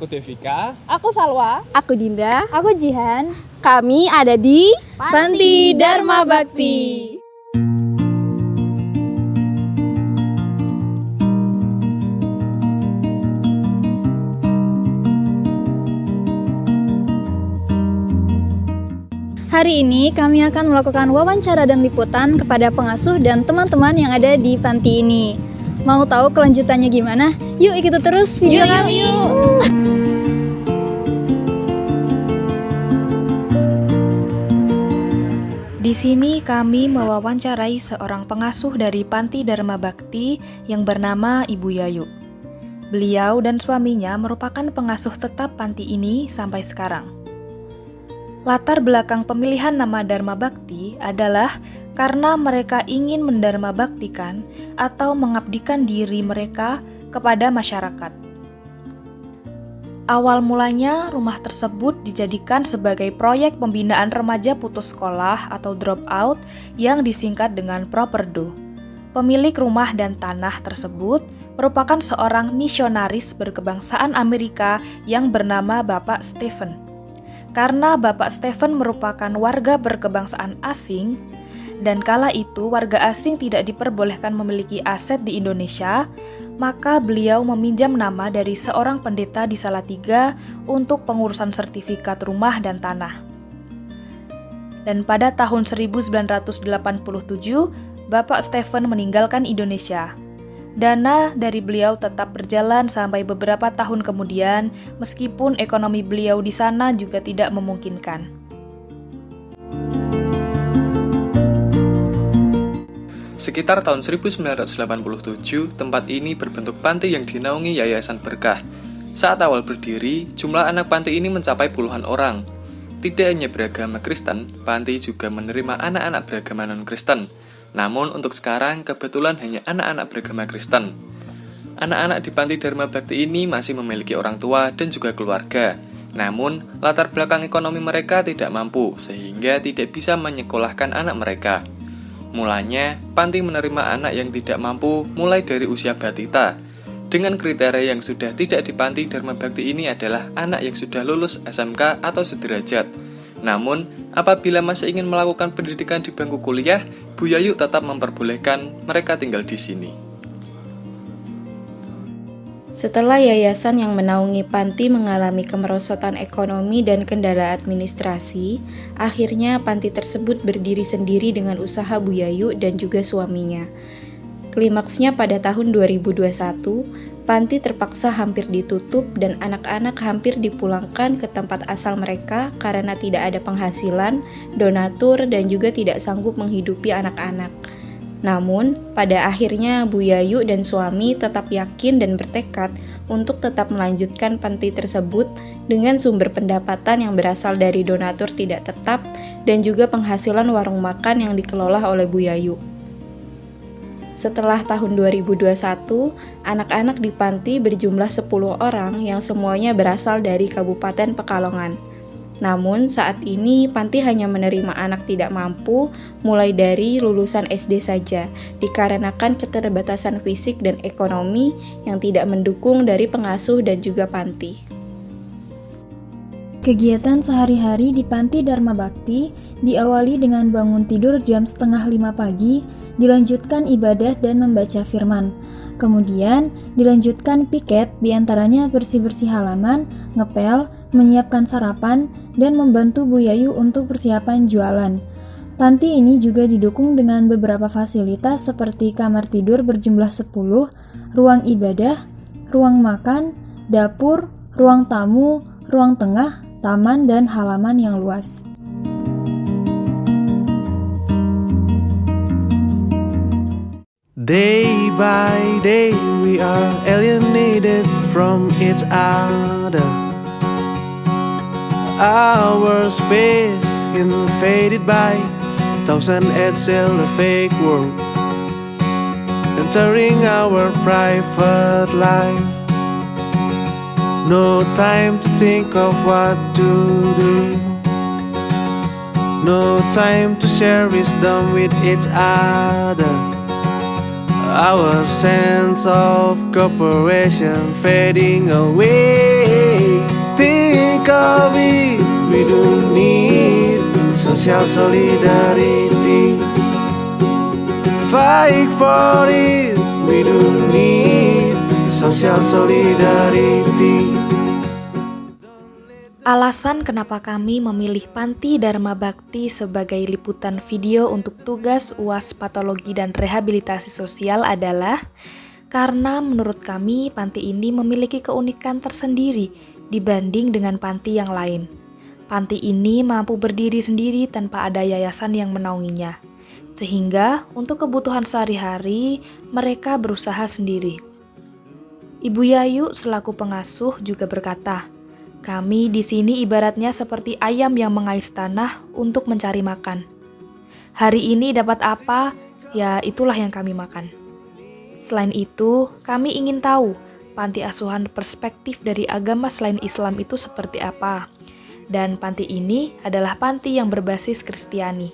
Aku Devika. Aku Salwa. Aku Dinda. Aku Jihan. Kami ada di Panti Dharma Bakti. Hari ini kami akan melakukan wawancara dan liputan kepada pengasuh dan teman-teman yang ada di panti ini. Mau tahu kelanjutannya gimana? Yuk ikuti terus video kami. Di sini kami mewawancarai seorang pengasuh dari Panti Dharma Bakti yang bernama Ibu Yayu. Beliau dan suaminya merupakan pengasuh tetap panti ini sampai sekarang. Latar belakang pemilihan nama Dharma Bakti adalah karena mereka ingin mendharma baktikan atau mengabdikan diri mereka kepada masyarakat. Awal mulanya rumah tersebut dijadikan sebagai proyek pembinaan remaja putus sekolah atau drop out yang disingkat dengan Properdo. Pemilik rumah dan tanah tersebut merupakan seorang misionaris berkebangsaan Amerika yang bernama Bapak Stephen. Karena Bapak Stephen merupakan warga berkebangsaan asing, dan kala itu warga asing tidak diperbolehkan memiliki aset di Indonesia, maka beliau meminjam nama dari seorang pendeta di Salatiga untuk pengurusan sertifikat rumah dan tanah. Dan pada tahun 1987, Bapak Stephen meninggalkan Indonesia. Dana dari beliau tetap berjalan sampai beberapa tahun kemudian, meskipun ekonomi beliau di sana juga tidak memungkinkan. Sekitar tahun 1987, tempat ini berbentuk panti yang dinaungi Yayasan Berkah. Saat awal berdiri, jumlah anak panti ini mencapai puluhan orang. Tidak hanya beragama Kristen, panti juga menerima anak-anak beragama non-Kristen. Namun untuk sekarang kebetulan hanya anak-anak beragama Kristen. Anak-anak di Panti Dharma Bakti ini masih memiliki orang tua dan juga keluarga. Namun latar belakang ekonomi mereka tidak mampu sehingga tidak bisa menyekolahkan anak mereka. Mulanya panti menerima anak yang tidak mampu mulai dari usia batita. Dengan kriteria yang sudah tidak di Panti Dharma Bakti ini adalah anak yang sudah lulus SMK atau sederajat. Namun, apabila masih ingin melakukan pendidikan di bangku kuliah, Bu Yayu tetap memperbolehkan mereka tinggal di sini. Setelah yayasan yang menaungi panti mengalami kemerosotan ekonomi dan kendala administrasi, akhirnya panti tersebut berdiri sendiri dengan usaha Bu Yayu dan juga suaminya. Klimaksnya pada tahun 2021, panti terpaksa hampir ditutup dan anak-anak hampir dipulangkan ke tempat asal mereka karena tidak ada penghasilan, donatur, dan juga tidak sanggup menghidupi anak-anak. Namun, pada akhirnya Bu Yayu dan suami tetap yakin dan bertekad untuk tetap melanjutkan panti tersebut dengan sumber pendapatan yang berasal dari donatur tidak tetap dan juga penghasilan warung makan yang dikelola oleh Bu Yayu. Setelah tahun 2021, anak-anak di panti berjumlah 10 orang yang semuanya berasal dari Kabupaten Pekalongan. Namun saat ini panti hanya menerima anak tidak mampu mulai dari lulusan SD saja, dikarenakan keterbatasan fisik dan ekonomi yang tidak mendukung dari pengasuh dan juga panti. Kegiatan sehari-hari di Panti Dharma Bakti diawali dengan bangun tidur jam 4:30 pagi, dilanjutkan ibadah dan membaca firman. Kemudian dilanjutkan piket, diantaranya bersih-bersih halaman, ngepel, menyiapkan sarapan, dan membantu Bu Yayu untuk persiapan jualan. Panti ini juga didukung dengan beberapa fasilitas seperti kamar tidur berjumlah 10, ruang ibadah, ruang makan, dapur, ruang tamu, ruang tengah, taman, dan halaman yang luas. Day by day we are alienated from each other. Our space invaded by thousand edsel a fake world, entering our private life. No time to think of what to do. No time to share wisdom with each other. Our sense of cooperation fading away. we do need social solidarity. Fight for it, we do need social solidarity. Alasan kenapa kami memilih Panti Dharma Bakti sebagai liputan video untuk tugas UAS Patologi dan Rehabilitasi Sosial adalah karena menurut kami panti ini memiliki keunikan tersendiri dibanding dengan panti yang lain. Panti ini mampu berdiri sendiri tanpa ada yayasan yang menaunginya, sehingga untuk kebutuhan sehari-hari mereka berusaha sendiri. Ibu Yayu selaku pengasuh juga berkata, kami di sini ibaratnya seperti ayam yang mengais tanah untuk mencari makan. Hari ini dapat apa, ya itulah yang kami makan. Selain itu, kami ingin tahu panti asuhan perspektif dari agama selain Islam itu seperti apa. Dan panti ini adalah panti yang berbasis Kristiani.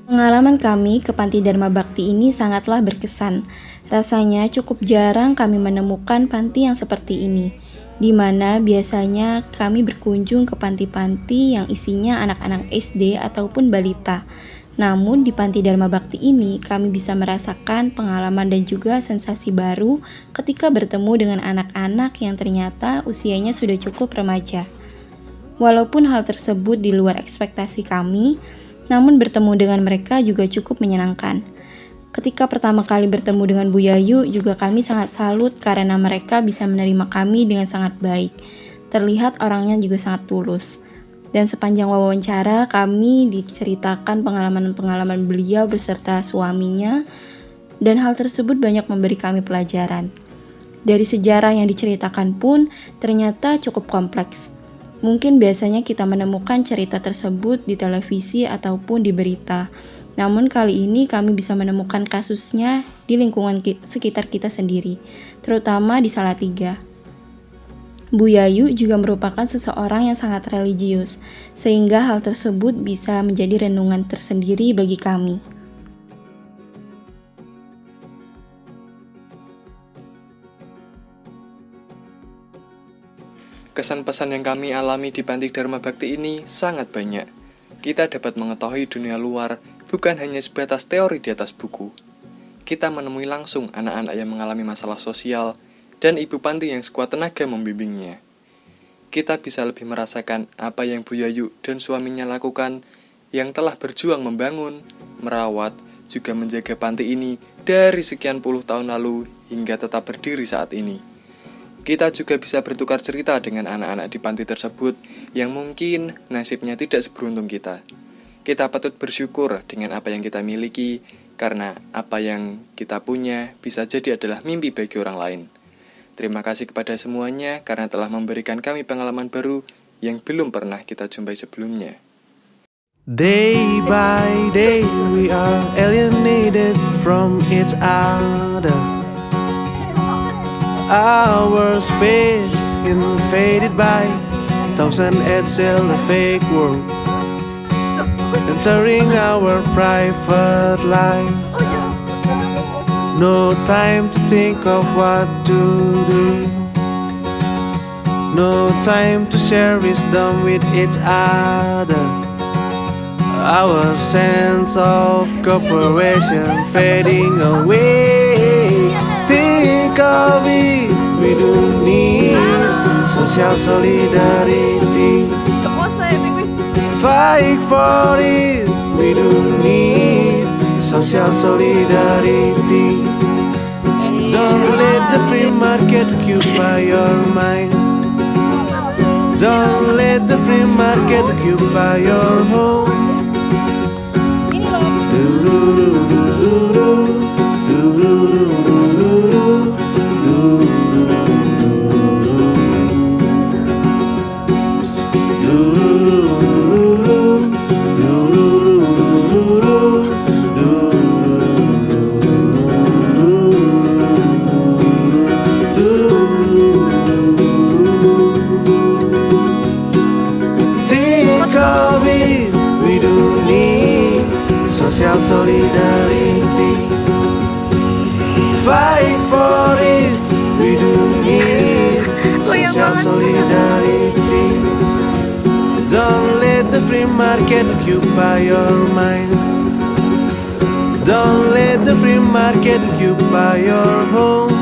Pengalaman kami ke Panti Dharma Bakti ini sangatlah berkesan. Rasanya cukup jarang kami menemukan panti yang seperti ini, di mana biasanya kami berkunjung ke panti-panti yang isinya anak-anak SD ataupun balita. Namun di Panti Dharma Bakti ini kami bisa merasakan pengalaman dan juga sensasi baru ketika bertemu dengan anak-anak yang ternyata usianya sudah cukup remaja. Walaupun hal tersebut di luar ekspektasi kami, namun bertemu dengan mereka juga cukup menyenangkan. Ketika pertama kali bertemu dengan Bu Yayu, juga kami sangat salut karena mereka bisa menerima kami dengan sangat baik. Terlihat orangnya juga sangat tulus. Dan sepanjang wawancara, kami diceritakan pengalaman-pengalaman beliau beserta suaminya, dan hal tersebut banyak memberi kami pelajaran. Dari sejarah yang diceritakan pun ternyata cukup kompleks. Mungkin biasanya kita menemukan cerita tersebut di televisi ataupun di berita. Namun kali ini kami bisa menemukan kasusnya di lingkungan sekitar kita sendiri, terutama di Salatiga. Bu Yayu juga merupakan seseorang yang sangat religius, sehingga hal tersebut bisa menjadi renungan tersendiri bagi kami. Kesan-pesan yang kami alami di Panti Dharma Bakti ini sangat banyak. Kita dapat mengetahui dunia luar bukan hanya sebatas teori di atas buku. Kita menemui langsung anak-anak yang mengalami masalah sosial dan ibu panti yang sekuat tenaga membimbingnya. Kita bisa lebih merasakan apa yang Bu Yayu dan suaminya lakukan yang telah berjuang membangun, merawat, juga menjaga panti ini dari sekian puluh tahun lalu hingga tetap berdiri saat ini. Kita juga bisa bertukar cerita dengan anak-anak di panti tersebut yang mungkin nasibnya tidak seberuntung kita. Kita patut bersyukur dengan apa yang kita miliki, karena apa yang kita punya bisa jadi adalah mimpi bagi orang lain. Terima kasih kepada semuanya karena telah memberikan kami pengalaman baru yang belum pernah kita jumpai sebelumnya. Day by day we are alienated from each other. Our space invaded by thousand edsel a fake world, entering our private life. No time to think of what to do, no time to share wisdom with each other. Our sense of cooperation fading away. Think of it, we do need social solidarity. Fight for it, we do need social solidarity. Don't let the free market occupy your mind. Don't let the free market occupy your home. Think of it, we do need social solidarity. fight for it. We do need social solidarity. Don't let the free market occupy your mind. Don't let the free market occupy your home.